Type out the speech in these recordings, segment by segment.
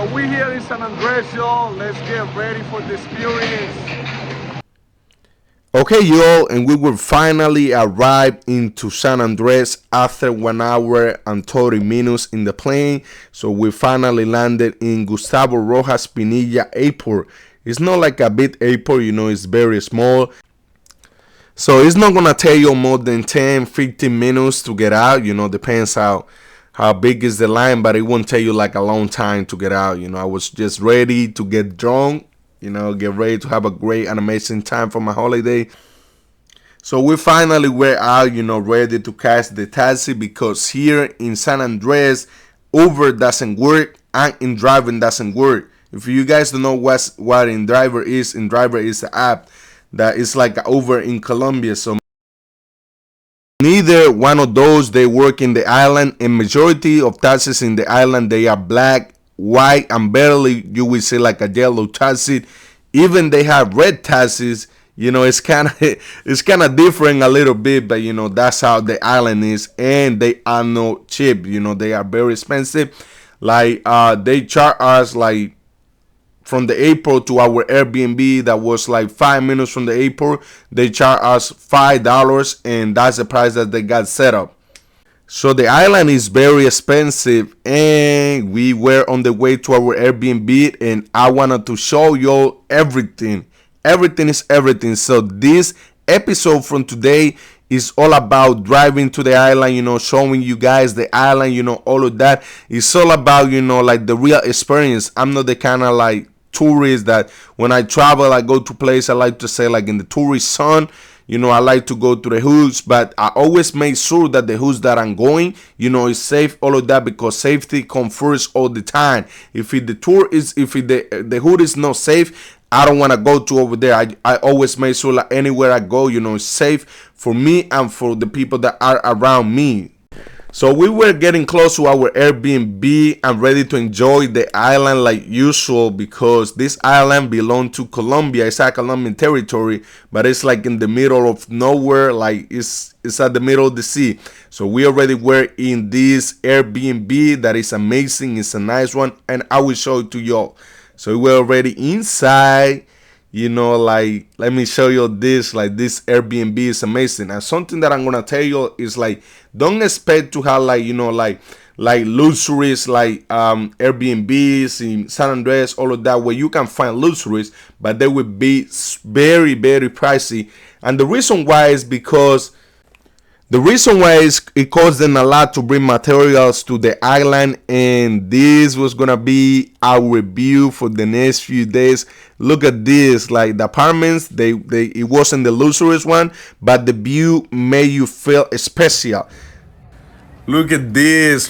So we here in San Andres, y'all. Let's get ready for the experience. Okay, y'all, and we will finally arrive into San Andres after 1 hour and 30 minutes in the plane. So we finally landed in Gustavo Rojas Pinilla Airport. It's not like a big airport, it's very small. So it's not gonna take you more than 10-15 minutes to get out, depends how big is the line, but it won't take you like a long time to get out. I was just ready to get drunk, get ready to have a great and amazing time for my holiday. So we finally were out, ready to catch the taxi, because here in San Andres, Uber doesn't work and InDriver doesn't work. If you guys don't know what InDriver is an app that is like Uber in Colombia. So neither one of those they work in the island, and majority of taxis in the island, they are black, white, and barely you will see like a yellow taxi. Even they have red taxis. It's kind of different a little bit, but that's how the island is, and they are not cheap. They are very expensive. Like they charge us like from the airport to our Airbnb that was like 5 minutes from the airport. They charge us $5, and that's the price that they got set up. So the island is very expensive, and we were on the way to our Airbnb, and I wanted to show you everything. Everything is everything. So this episode from today is all about driving to the island, showing you guys the island, all of that. It's all about, like the real experience. I'm not the kind of like tourist that when I travel, I go to place, I like to say like in the tourist zone. I like to go to the hoods, but I always make sure that the hoods that I'm going, is safe, all of that, because safety comes first all the time. If the hood is not safe, I don't want to go to over there. I always make sure that anywhere I go, it's safe for me and for the people that are around me. So we were getting close to our Airbnb and ready to enjoy the island like usual, because this island belongs to Colombia. It's a Colombian territory, but it's like in the middle of nowhere, like it's at the middle of the sea. So we already were in this Airbnb that is amazing. It's a nice one, and I will show it to y'all. So we're already inside, like, let me show you this. Like, this Airbnb is amazing. And something that I'm gonna tell you is like, don't expect to have like, like luxuries, like Airbnbs in San Andres, all of that, where you can find luxuries, but they will be very, very pricey. And the reason why is because it costs them a lot to bring materials to the island, and this was gonna be our review for the next few days. Look at this, like the apartments, it wasn't the luxurious one, but the view made you feel special. Look at this,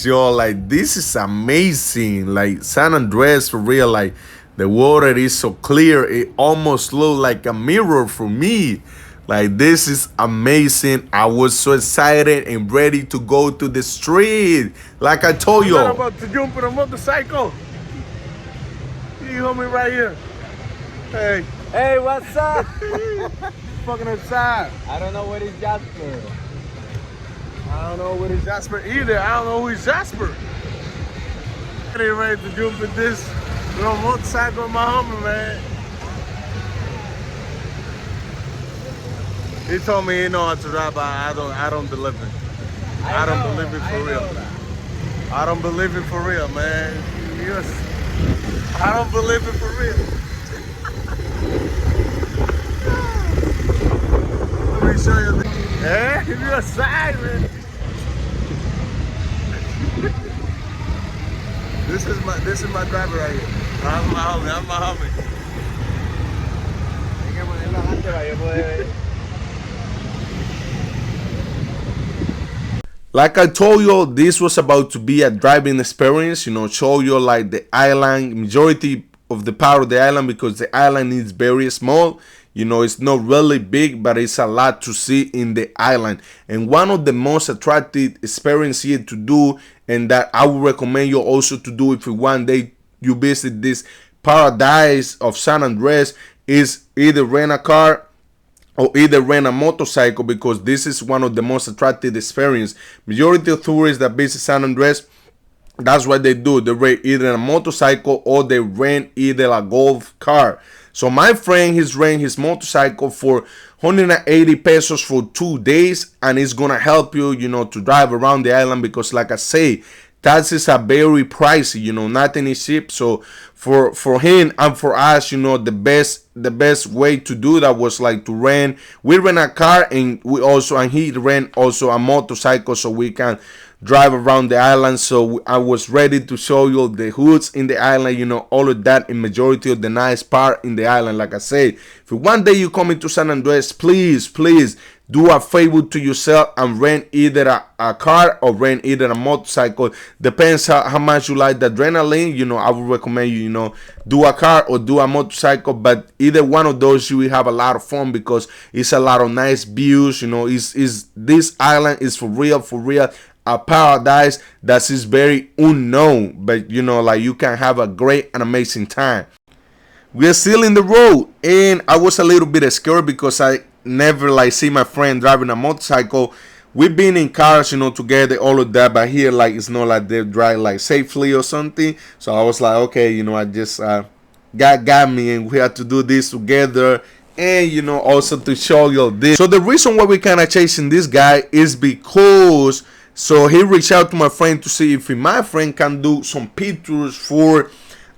y'all. Like, this is amazing. Like, San Andres, for real, like the water is so clear, it almost looks like a mirror for me. Like, this is amazing. I was so excited and ready to go to the street. Like I told you. I'm about to jump on a motorcycle. You hold me right here. Hey. Hey, what's up? Fucking outside. I don't know what is Jasper. I don't know what is Jasper either. I don't know who is Jasper. They ready to jump in this little motorcycle with my homie, man. He told me he know how to drive, but I don't believe it. I don't believe it for real. I don't believe it for real, man. Yes. I don't believe it for real. Let me show you this. Hey, you're outside, man. This is my driver right here. I'm my homie. Hay que ponerlo adelante para yo poder. Like I told you, this was about to be a driving experience, show you like the island, majority of the part of the island, because the island is very small. It's not really big, but it's a lot to see in the island. And one of the most attractive experiences here to do, and that I would recommend you also to do if one day you visit this paradise of San Andres, is either rent a car or either rent a motorcycle, because this is one of the most attractive experience. Majority of tourists that visit San Andres, That's what they do. They rent either a motorcycle or they rent either a golf car. So my friend, he's rent his motorcycle for 180 pesos for 2 days, and it's gonna help you, to drive around the island because, like I say, taxes are very pricey. Nothing is cheap. So for him and for us, the best way to do that was like to rent. We rent a car, and he rent also a motorcycle so we can drive around the island. So I was ready to show you the hoods in the island, all of that, in majority of the nice part in the island. Like I said, if one day you come into San Andres, please do a favor to yourself and rent either a car or rent either a motorcycle. Depends how much you like the adrenaline. I would recommend you, do a car or do a motorcycle, but either one of those you will have a lot of fun because it's a lot of nice views. This island is for real a paradise that is very unknown, but you can have a great and amazing time. We are still in the road, and I was a little bit scared because I never see my friend driving a motorcycle. We've been in cars, together, all of that, but here it's not like they drive safely or something. So I was like, okay, I just got me, and we had to do this together. And also to show you this. So the reason why we kind of chasing this guy is because he reached out to my friend to see if my friend can do some pictures for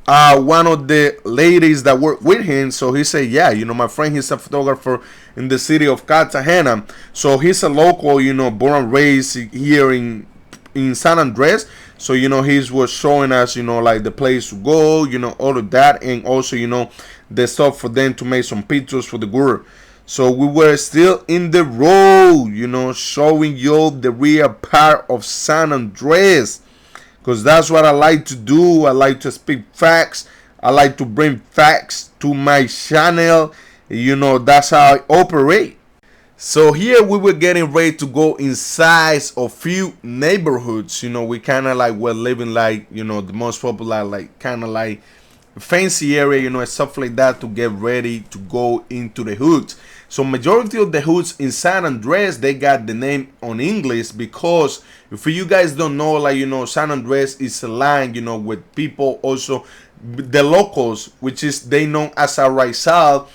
one of the ladies that work with him. So he said, yeah, my friend, he's a photographer in the city of Cartagena. So he's a local, born and raised here in San Andres. So he was showing us, the place to go, all of that, and also the stuff for them to make some pictures for the girl. So we were still in the road, showing you the real part of San Andres, because that's what I like to do. I like to speak facts. I like to bring facts to my channel. That's how I operate. So here we were getting ready to go inside a few neighborhoods. We kind of we're living the most popular, kind of fancy area, and stuff like that, to get ready to go into the hoods. So majority of the hoods in San Andres, they got the name on English because if you guys don't know, San Andres is a land, with people also, the locals, which is they known as a Raizal.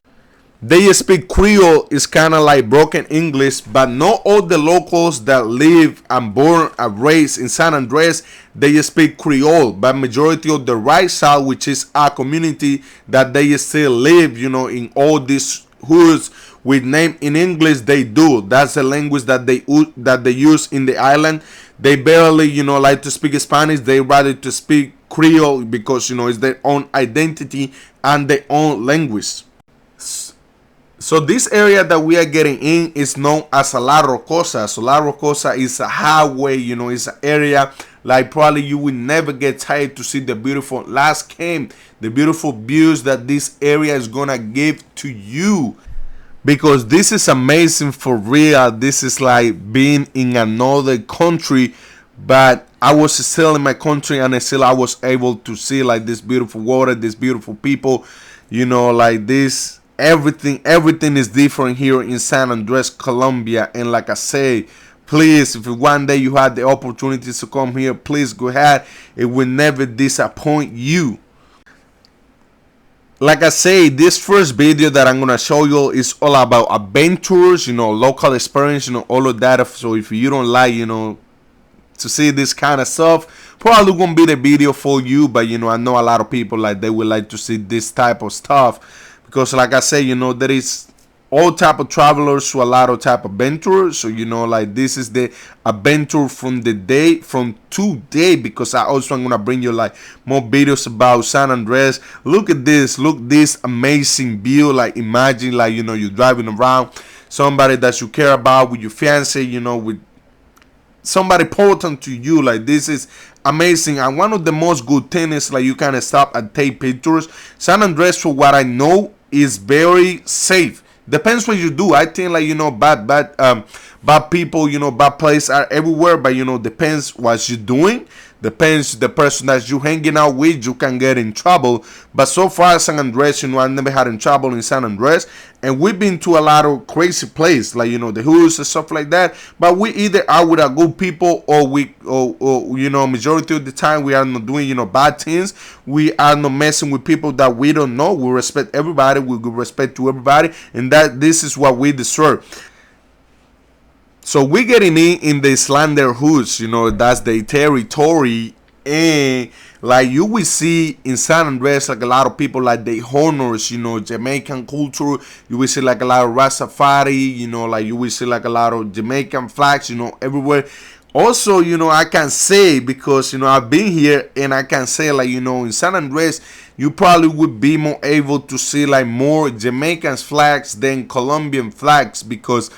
They speak Creole. It's kind of like broken English, but not all the locals that live and born and raised in San Andres, they speak Creole. But majority of the Raizal, which is a community that they still live, in all these hoods with name in English, they do. That's the language that they use in the island. They barely, like to speak Spanish. They rather to speak Creole because, it's their own identity and their own language. So this area that we are getting in is known as La Rocosa. So La Rocosa is a highway, it's an area probably you will never get tired to see the beautiful landscape, the beautiful views that this area is gonna give to you. Because this is amazing for real. This is like being in another country, but I was still in my country, and I was able to see this beautiful water, this beautiful people, this. Everything is different here in San Andres, Colombia. And like I say, please, if one day you had the opportunity to come here, please go ahead. It will never disappoint you. Like I say, this first video that I'm gonna show you is all about adventures, local experience, all of that. So if you don't like, to see this kind of stuff, probably gonna be the video for you. But I know a lot of people they would like to see this type of stuff. Because like I say, there is all type of travelers to a lot of type of adventurers. So, this is the adventure from today. Because I also am going to bring you more videos about San Andres. Look at this. Look this amazing view. Imagine you're driving around. Somebody that you care about with your fiance, with somebody important to you. This is amazing. And one of the most good things is you can stop and take pictures. San Andres, for what I know, is very safe. Depends what you do. I think bad people, bad places are everywhere, but depends what you're doing. Depends the person that you hanging out with, you can get in trouble. But so far San Andres, I never had in trouble in San Andres. And we've been to a lot of crazy places, like, you know, the hoods and stuff like that. But we either are with a good people, or you know, majority of the time we are not doing, you know, bad things. We are not messing with people that we don't know. We respect everybody. We give respect to everybody, and that this is what we deserve. So we getting in the Islander hoods, you know, that's the territory. And like you will see in San Andres, like a lot of people like they honors, you know, Jamaican culture. You will see like a lot of Rastafari, you know, like you will see like a lot of Jamaican flags, you know, everywhere. Also, you know, I can say, because, you know, I've been here, and I can say, like, you know, in San Andres, you probably would be more able to see like more Jamaican flags than Colombian flags, because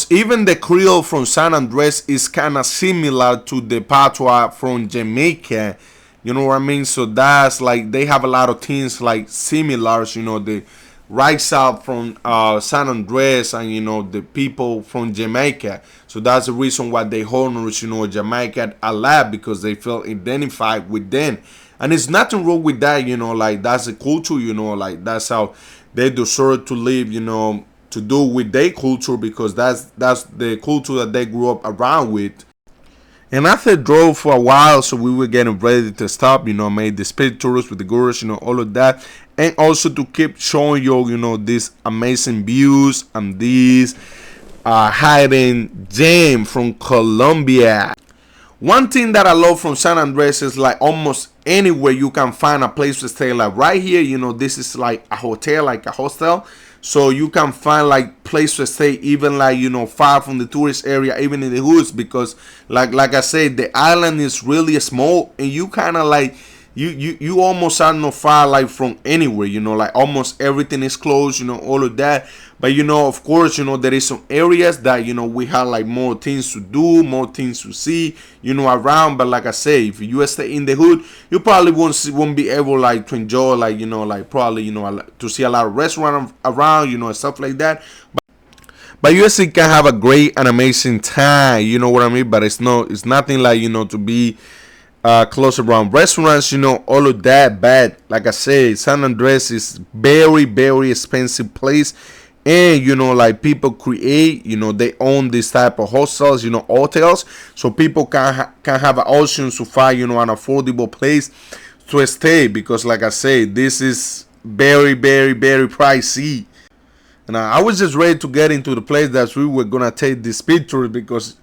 even the Creole from San Andres is kind of similar to the Patois from Jamaica. You know what I mean? So that's like, they have a lot of things like similars, you know, the right south from San Andres, and, you know, the people from Jamaica. So that's the reason why they honor, you know, Jamaica a lot, because they feel identified with them. And it's nothing wrong with that, you know, like that's the culture, you know, like that's how they deserve to live, you know, to do with their culture, because that's the culture that they grew up around with. And after drove for a while, so we were getting ready to stop, you know, made the speed tours with the girls, you know, all of that. And also to keep showing you know, these amazing views and these hidden gem from Colombia. One thing that I love from San Andres is like almost anywhere you can find a place to stay. Like right here, you know, this is like a hotel, like a hostel. So you can find like place to stay, even like, you know, far from the tourist area, even in the hoods, because like I said, the island is really small, and you kind of like you almost are not far like from anywhere, you know, like almost everything is close, you know, all of that. But, you know, of course, you know, there is some areas that, you know, we have like more things to do, more things to see, you know, around. But like I say, if you stay in the hood, you probably won't be able like to enjoy, like, you know, like probably, you know, to see a lot of restaurants around, you know, and stuff like that. But you still can have a great and amazing time, you know what I mean? But it's nothing like, you know, to be close around restaurants, you know, all of that. But like I said, San Andres is very, very expensive place. And, you know, like people create, you know, they own this type of hostels, you know, hotels. So people can have options to find, you know, an affordable place to stay. Because like I said, this is very, very, very pricey. And I was just ready to get into the place that we were going to take this picture, because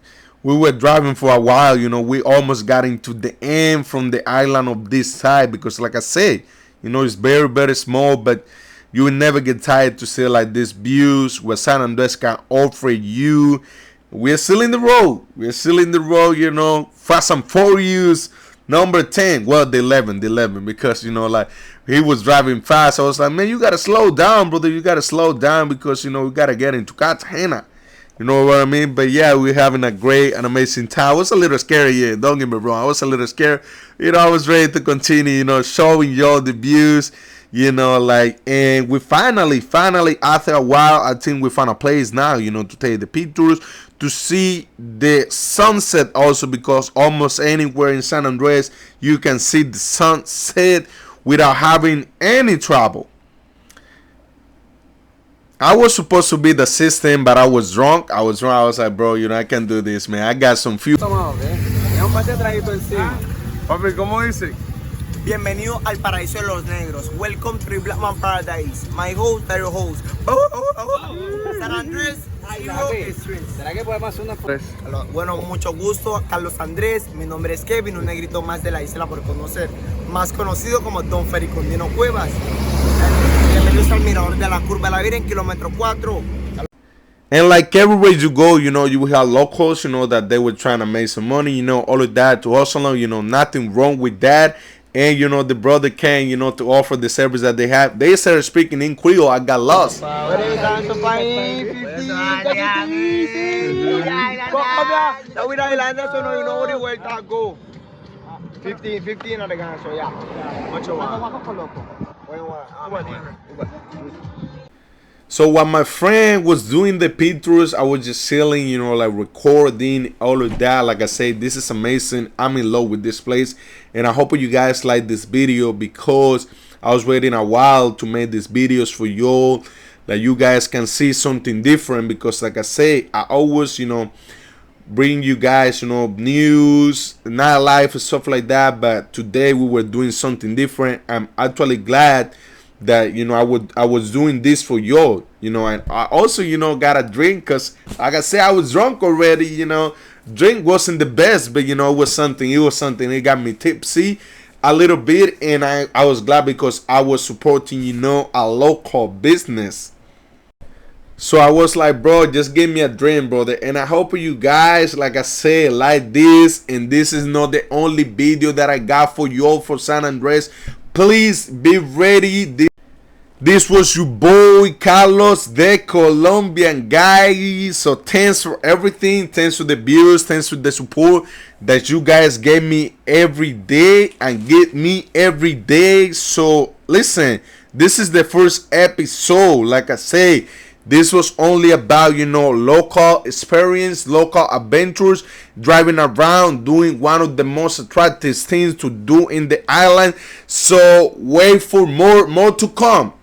we were driving for a while, you know. We almost got into the end from the island of this side, because like I said, you know, it's very, very small, but you will never get tired to see like these views where San Andres can offer you. We're still in the road. We're still in the road, you know. Fast and Furious number 10. Well, the 11, because, you know, like he was driving fast. I was like, man, you got to slow down, brother. You got to slow down, because, you know, we got to get into Cartagena. You know what I mean? But yeah, we're having a great and amazing time. I was a little scared, yeah. Don't get me wrong. I was a little scared. You know, I was ready to continue, you know, showing y'all the views. You know, like, and we finally, after a while, I think we found a place now, you know, to take the pictures, to see the sunset also, because almost anywhere in San Andres, you can see the sunset without having any trouble. I was supposed to be the assistant, but I was drunk. I was like, bro, you know, I can't do this, man. I got some fuel. Papi, ¿cómo dice? Bienvenido al paraíso de los negros. Welcome to Black Man Paradise. My host, your host. San Andrés, ¿Será que podemos hacer una foto? Bueno, mucho gusto, Carlos Andrés. Mi nombre es Kevin, un negrito más de la isla por conocer. Más conocido como Don Fericondino Cuevas. Bienvenidos al mirador de la curva de la Virgen, kilómetro 4. And like everywhere you go, you know, you will have locals, you know, that they were trying to make some money, you know, all of that to hustle, you know, nothing wrong with that. And, you know, the brother can, you know, to offer the service that they have. They started speaking in Creole. I got lost. So while my friend was doing the pictures, I was just chilling, you know, like recording all of that. Like I said, this is amazing. I'm in love with this place, and I hope you guys like this video, because I was waiting a while to make these videos for y'all, that you guys can see something different, because like I say, I always, bring you guys, news, nightlife and stuff like that. But today we were doing something different. I'm actually glad that I was doing this for y'all, and I also got a drink, because like I said, I was drunk already. Drink wasn't the best, but it was something. It got me tipsy a little bit, and I was glad because I was supporting a local business. So I was like, bro, just give me a drink, brother. And I hope you guys, like I said, like this. And this is not the only video that I got for y'all for San Andres. Please be ready. This was your boy Carlos, the Colombian guy. So thanks for everything. Thanks for the views. Thanks for the support that you guys gave me every day and get me every day. So listen, this is the first episode. Like I say, this was only about, local experience, local adventures, driving around, doing one of the most attractive things to do in the island. So wait for more to come.